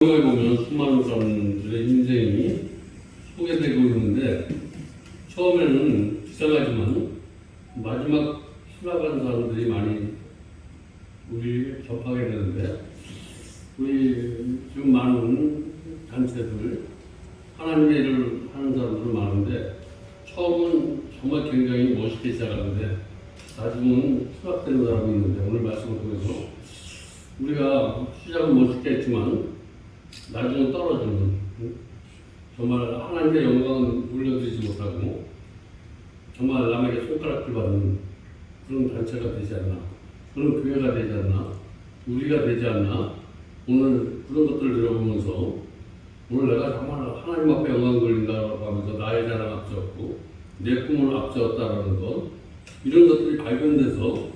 여기 보면 수많은 사람들의 인생이 소개되고 있는데, 처음에는 비상하지만 마지막 희락한 사람들이 많이 우리 접하게 되는데, 우리 지금 많은 단체들 하나님의 일을 하는 사람들은 많은데, 처음은 정말 굉장히 멋있게 시작하는데 나중은 추락되는 사람이 있는데, 오늘 말씀을 통해서 우리가 시작은 멋있게 했지만 나중은 떨어지는, 정말 하나님의 영광은 올려드리지 못하고 정말 남에게 손가락질 받는 그런 단체가 되지 않나, 그런 교회가 되지 않나, 우리가 되지 않나. 오늘 그런 것들을 들어보면서 오늘 내가 정말 하나님 앞에 영광 돌린다고 하면서 나의 자랑 앞세웠고 내 꿈을 앞세웠다라는 것, 이런 것들이 발견돼서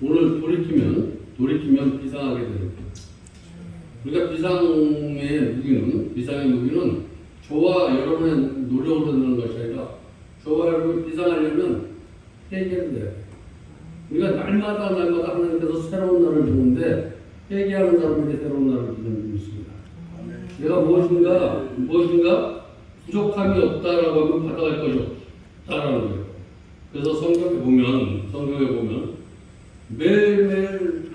오늘 돌이키면 비상하게 되는 거예요. 우리가 비상의 무기는 저와 여러분의 노력으로 되는 것이 아니라, 저와 여러분이 비상하려면 회개를 해야 돼요. 우리가 날마다 하나님께서 새로운 날을 주는데, 회개하는 사람에게 새로운 날을 주는 분이 있습니다. 내가 무엇인가 부족함이 없다라고 하면 받아갈 것이 없다라는 거예요. 그래서 성경에 보면 매일매일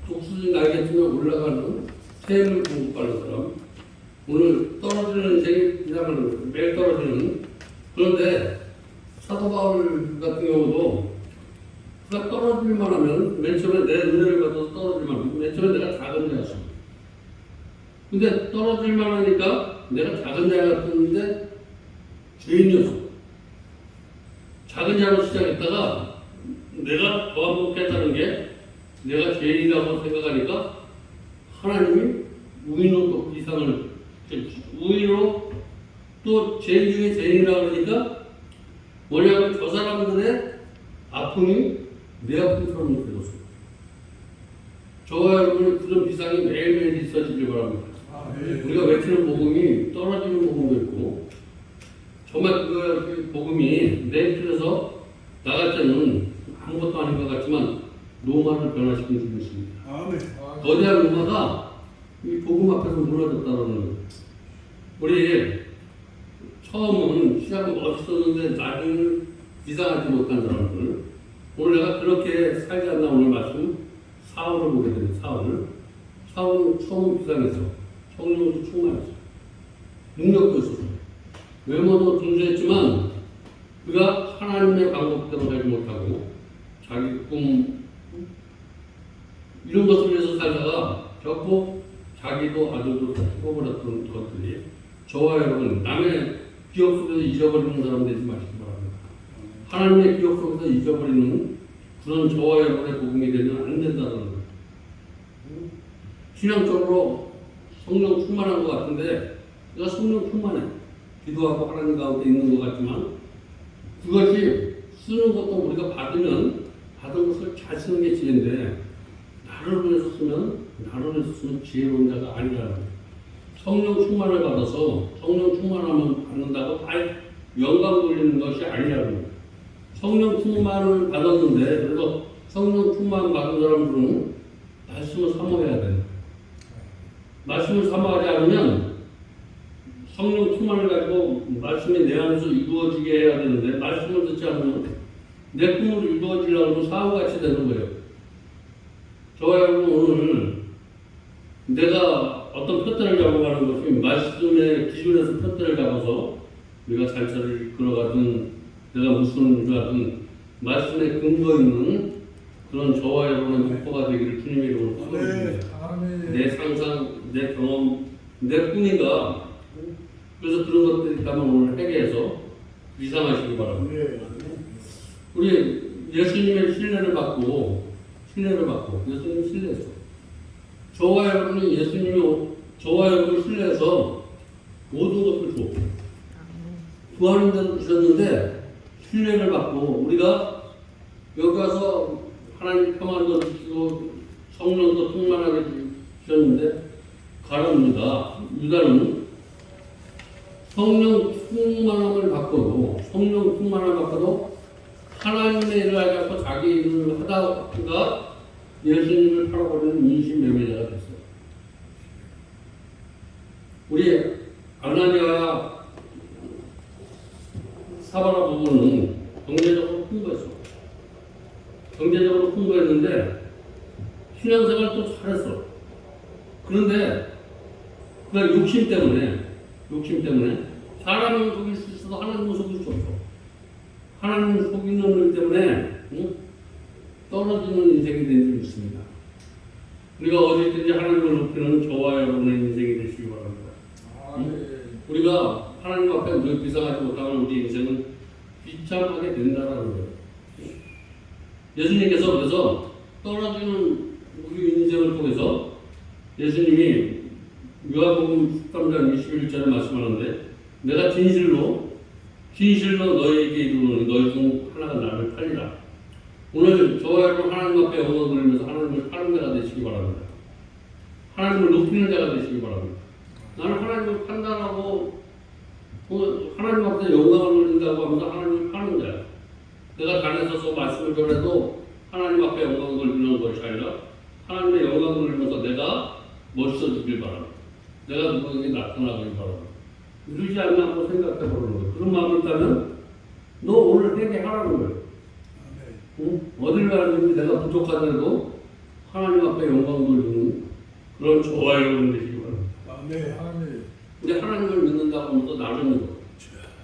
독수리 날개쯤에 올라가는 샘을 공급하는 사람, 오늘 떨어지는 인생이 비상하는, 매일 떨어지는. 그런데 사도 바울 같은 경우도 그가 떨어질만 하면, 맨 처음에 내 은혜를 받아서 떨어질만 하면, 맨 처음에 내가 작은 자였습니다. 근데 떨어질만 하니까 내가 작은 자 같았는데 죄인이었어. 작은 자로 시작했다가 내가 더 한번 깨달은 게, 내가 죄인이라고 생각하니까 하나님이 우인으로 또 비상을, 우인으로 또 죄인 중에 죄인이라고 하니까 뭐냐면 저 사람들의 아픔이 내 아픔처럼 느껴졌어. 저와 여러분의 그런 비상이 매일매일 있어지길 바랍니다. 우리가 외치는 복음이 떨어지는 복음도 있고, 정말 그 복음이 내 입술에서 나갈 때는 아무것도 아닌 것 같지만 노마를 변화시키는 줄이 있습니다. 거대한 노마가 이 복음 앞에서 무너졌다는 거예요. 우리 처음은 시작은 멋있었는데 나중에 비상하지 못한 사람들, 오늘 내가 그렇게 살지 않나. 오늘 말씀 사울을 보게 되는 사울은 처음 비상했어. 성령으로 충만했어. 능력도 있었어. 외모도 존재했지만 그가 하나님의 방법대로 살지 못하고 자기 꿈, 이런 것을 위해서 살다가 결국 자기도 아들도 죽어버렸던 것들이, 저와 여러분 남의 기억 속에서 잊어버리는 사람 되지 마시기 바랍니다. 하나님의 기억 속에서 잊어버리는 그런 저와 여러분의 복음이 되면 안 된다는 거예요. 신앙적으로 성령 충만한 것 같은데, 내가 성령 충만해. 기도하고 하나님 가운데 있는 것 같지만, 그것이 쓰는 것도 우리가 받은 것을 잘 쓰는 게 지혜인데, 나를 위해서 쓰면 지혜로운 자가 아니라는 거예요. 성령 충만을 받아서 성령 충만하면 받는다고 다 영광 돌리는 것이 아니라는 거예요. 성령 충만을 받았는데, 그래서 성령 충만 받은 사람들은 말씀을 사모해야 돼요. 말씀을 사모하지 않으면, 성령 충만을 가지고 말씀이 내 안에서 이루어지게 해야 되는데, 말씀을 듣지 않으면 내 꿈을 이루어지려고 사후같이 되는 거예요. 저와 여러분, 오늘 내가 어떤 표대를 잡아가는 것이 말씀의 기준에서 표대를 잡아서 우리가 잘차를 이끌어가든 내가 무슨 일을 하든 말씀에 근거 있는 그런 저와 여러분의 목표가 되기를 주님의 이름으로 축원드립니다. 내 상상, 내 경험, 내 꿈인가. 그래서 그런 것들이 있다면 오늘 회개해서 위상하시기 바랍니다. 우리 예수님의 신뢰를 받고 예수님 신뢰했어. 저와 여러분이 저와 여러분을 신뢰해서 모든 것을 줘. 구하는 대로 주셨는데, 신뢰를 받고 우리가 여기 와서 하나님 평안도 주시고 성령도 충만하게 주셨는데, 가릅니다. 유다는 성령 충만함을 받고도 하나님의 일을 하지 않고 자기 일을 하다가 예수님을 팔아버리는 인신매매자가 됐어요. 우리 아나니아 사바라 부부는 경제적으로 풍부했어. 경제적으로 풍부했는데 신앙생활 또 잘했어. 그런데 그 욕심 때문에 사람은 속일 수 있어도 하나님은 속일 수 없어. 하나님 속이는 일 때문에 떨어지는 인생이 된 줄 믿습니다. 우리가 어디든지 하나님을 높이는 저와 여러분의 인생이 되시기 바랍니다. 우리가 하나님 앞에 늘 비상하지 못하면 우리 인생은 비참하게 된다라는 거예요. 예수님께서 그래서 떨어지는 우리 인생을 통해서 예수님이 요한복음 13장 21절에 말씀하는데 내가 진실로 너희에게 이르노니 너희 중 하나가 나를 팔리라. 오늘 저와 여러분 하나님 앞에 영광을 돌리면서 하나님을 파는 자가 되시기 바랍니다. 하나님을 높이는 자가 되시기 바랍니다. 나는 하나님을 판단하고 하나님 앞에 영광을 돌린다고 하면서 하나님을 파는 자야. 내가 단에 서서 말씀을 전해도 하나님 앞에 영광을 돌리는 것이 아니라 하나님의 영광을 돌리면서 내가 멋있어지길 바랍니다. 내가 누구에게 나타나길 바랍니다. 이러지 않나 한번 생각해 보는 거예요. 그런 마음이 있다면 너 오늘 회개하라는 거예요. 어딜 가든지 내가 부족하더라도 하나님 앞에 영광 돌리는 그런 저와 여러분 되시기 바랍니다. 우리 하나님을 믿는다고 하면서 나누는 거.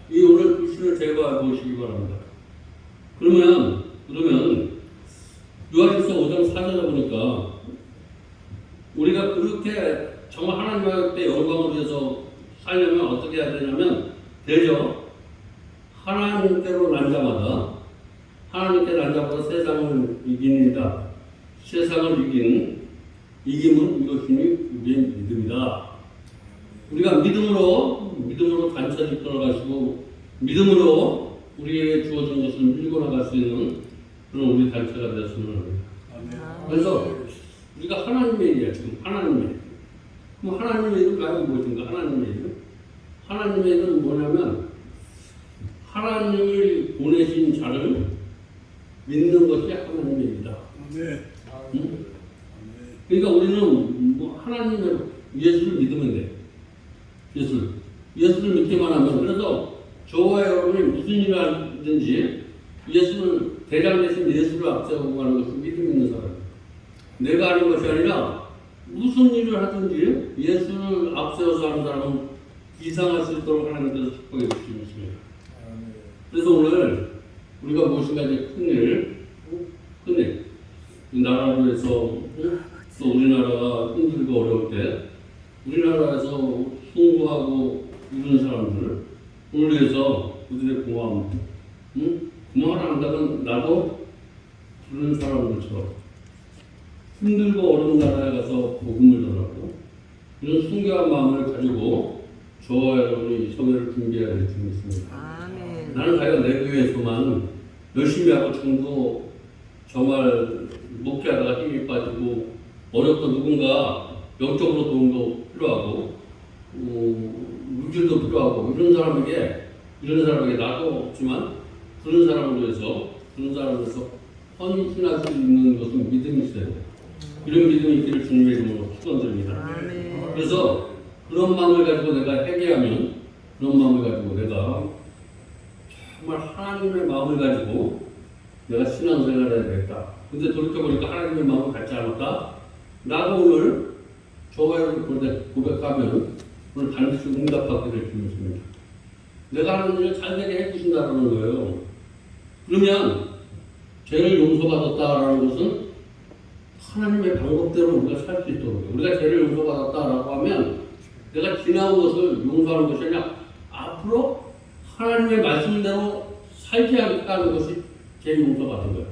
이 오늘 불신을 제거해 보시기 바랍니다. 그러면 요한일서 5장 4절에 보니까 우리가 그렇게 정말 하나님 앞에 영광을 위해서 살려면 어떻게 해야 되냐면 되죠. 하나님께로 난 자마다 세상을 이깁니다. 세상을 이김은 이것이니 우리의 믿음이다. 우리가 믿음으로 단체를 이끌어가시고 믿음으로 우리에게 주어진 것을 밀고 나갈 수 있는 그런 우리 단체가 되었으면 합니다. 그래서 우리가 하나님의 일이야. 지금 하나님의 일. 그럼 하나님의 일은 과연 무엇인가? 하나님의 일은 뭐냐면 하나님을 보내신 자를 믿는 것이 하나님의 일이다. 그러니까 우리는 하나님의 예수를 믿으면 돼. 예수를 믿기만 하면. 그래서 저와 여러분이 무슨 일을 하든지 예수는 대장 대신 예수를 앞세우고 가는 것을 믿음 있는 사람이에요. 내가 하는 것이 아니라 무슨 일을 하든지 예수를 앞세워서 하는 사람은 이상할 수 있도록 하나님께서 축복해 주시겠습니다. 그래서 오늘 우리가 무엇인가 이제 큰일, 이 나라를 위해서 또 우리나라가 힘들고 어려울 때 우리나라에서 수고하고 이런 사람들 오늘 위해서 그들의 고마움을 한다면 나도 그런 사람들처럼 힘들고 어려운 나라에 가서 복음을 전하고 이런 순결한 마음을 가지고 저와 여러분이 이 성회를 준비해야 될 줄 믿습니다. 나는 과연 내 교회에서만 열심히 하고 전도 정말 목회하다가 힘이 빠지고 어렵던 누군가 영적으로 도움도 필요하고 물질도 필요하고 이런 사람에게 나도 없지만 그런 사람을 위해서 헌신할 수 있는 것은 믿음이 있어야 돼요. 이런 믿음이 있기를 주님의 이름으로 축원드립니다. 그래서 그런 마음을 가지고 내가 회개하면 그런 마음을 가지고 내가 정말 하나님의 마음을 가지고 내가 신앙생활을 해야 되겠다. 근데 돌이켜보니까 하나님의 마음을 갖지 않았다. 나도 오늘 저와 여러분 고백하면 오늘 반드시 응답받게 될 줄 믿습니다. 내가 하는 일을 잘되게 해주신다는 거예요. 그러면 죄를 용서받았다라는 것은 하나님의 방법대로 우리가 살 수 있도록 우리가 죄를 용서받았다라고 하면 내가 지나온 것을 용서하는 것이 아니라 앞으로 하나님의 말씀대로 살지 않겠다는 것이 제 용서받은 거예요.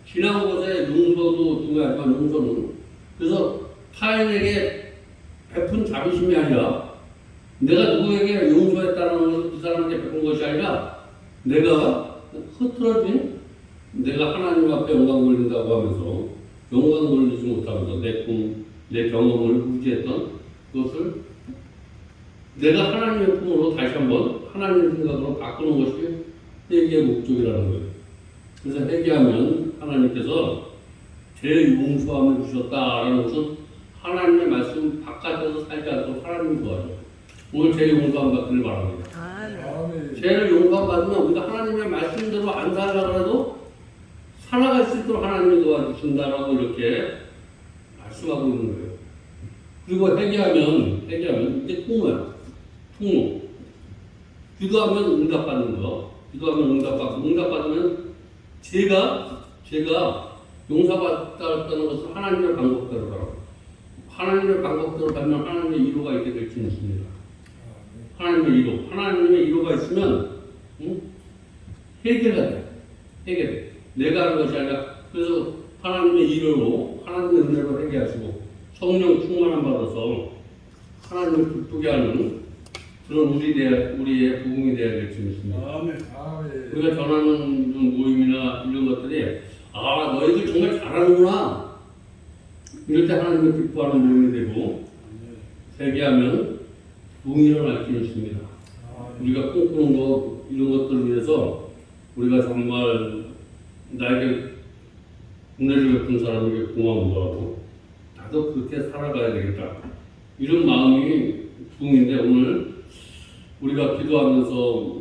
지나온 것에 용서도 중요하지만 용서는 그래서 타인에게 베푼 자비심이 아니라 내가 누구에게 용서했다는 것을 그 사람에게 베푼 것이 아니라 내가 흐트러진 내가 하나님 앞에 영광 돌린다고 하면서 영광 돌리지 못하면서 내 경험을 무지했던 그것을 내가 하나님의 품으로 다시 한번 하나님의 생각으로 바꾸는 것이 회개의 목적이라는 거예요. 그래서 회개하면 하나님께서 죄 용서함을 주셨다라는 것은 하나님의 말씀 바깥에서 살지 않도록 하나님이 도와줘요. 오늘 죄 용서함 받기를 바랍니다. 아멘. 죄를 용서받으면 우리가 하나님의 말씀대로 안 살려고 해도 살아갈 수 있도록 하나님이 도와주신다라고 이렇게 말씀하고 있는 거예요. 그리고 회개하면 이게 통로야. 통로. 기도하면 응답받는 거. 기도하면 응답받고 응답받으면 제가 용서받았다는 것은 하나님의 방법대로라고. 하나님의 방법대로 가면 하나님의 이로가 있게 될 줄 믿습니다. 하나님의 이로. 하나님의 이로가 있으면 해결해야 돼. 해결해. 내가 하는 것이 아니라 그래서 하나님의 이로로 하나님의 은혜로 회개하시고 성령 충만함 받아서 하나님을 기쁘게 하는 그런 우리의 복음이 되어야 될 줄 믿습니다. 아멘. 우리가 전하는 모임이나 이런 것들이 너희들 정말 잘하는구나 이럴 때 하나님을 기뻐하는 모임이 되고 회개하면 부흥이 일어날 줄 믿습니다. 우리가 꿈꾸는 것 이런 것들을 위해서 우리가 정말 나에게 은혜를 베푼 사람에게 고마움도 하고 나도 그렇게 살아가야 되겠다 이런 마음이 부흥인데 오늘 우리가 기도하면서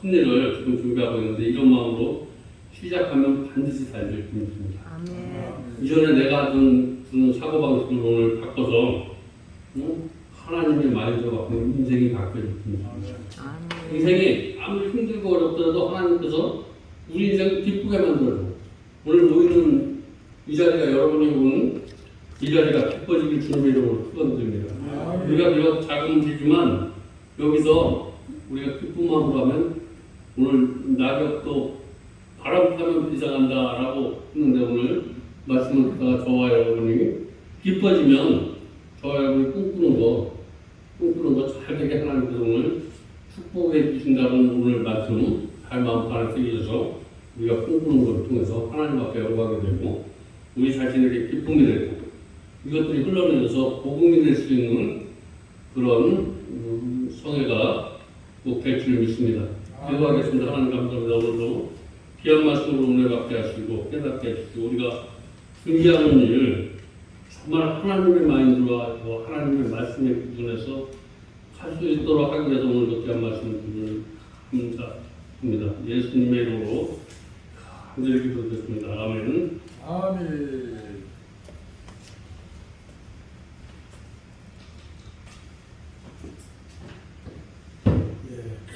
큰 일을 지금 준비하고 있는데 이런 마음으로 시작하면 반드시 잘 될 줄 믿습니다. 이전에 내가 하던 그런 사고방식을 오늘 바꿔서 하나님의 마인드가 바뀌고 인생이 바뀌어질 줄 믿습니다. 인생이 아무리 힘들고 어렵더라도 하나님께서 우리 인생을 기쁘게 만들어줘. 오늘 모이는 이 자리가 여러분이 오는 이 자리가 기뻐지길 주님의 이름으로 축원드립니다. 우리가 비록 작은 일이지만 여기서 우리가 기쁜 마음으로 하면 오늘 낙엽도 바람 타면 비상한다라고 했는데 오늘 말씀을 듣다가 저와 여러분이 기뻐지면 저와 여러분이 꿈꾸는 거 잘 되게 하나님께서 오늘 축복해 주신다는 오늘 말씀 잘 마음 안에 새기셔서 우리가 꿈꾸는 것을 통해서 하나님 앞에 영광이 되고 우리 자신에게 기쁨이 되고 이것들이 흘러내려서 복음이 될 수 있는 그런 성회가 꼭 될 줄 믿습니다. 기도하겠습니다. 하나님 감사합니다. 오늘도 귀한 말씀으로 은혜 받게 하시고 깨닫게 해주시고 우리가 준비하는 일 정말 하나님의 마인드와 하나님의 말씀에 기준해서 할 수 있도록 하기 위해서 오늘도 귀한 말씀을 감사합니다. 예수님의 이름으로 간절히 기도드렸습니다. 아멘.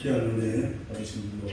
귀한 은혜 받으신 분도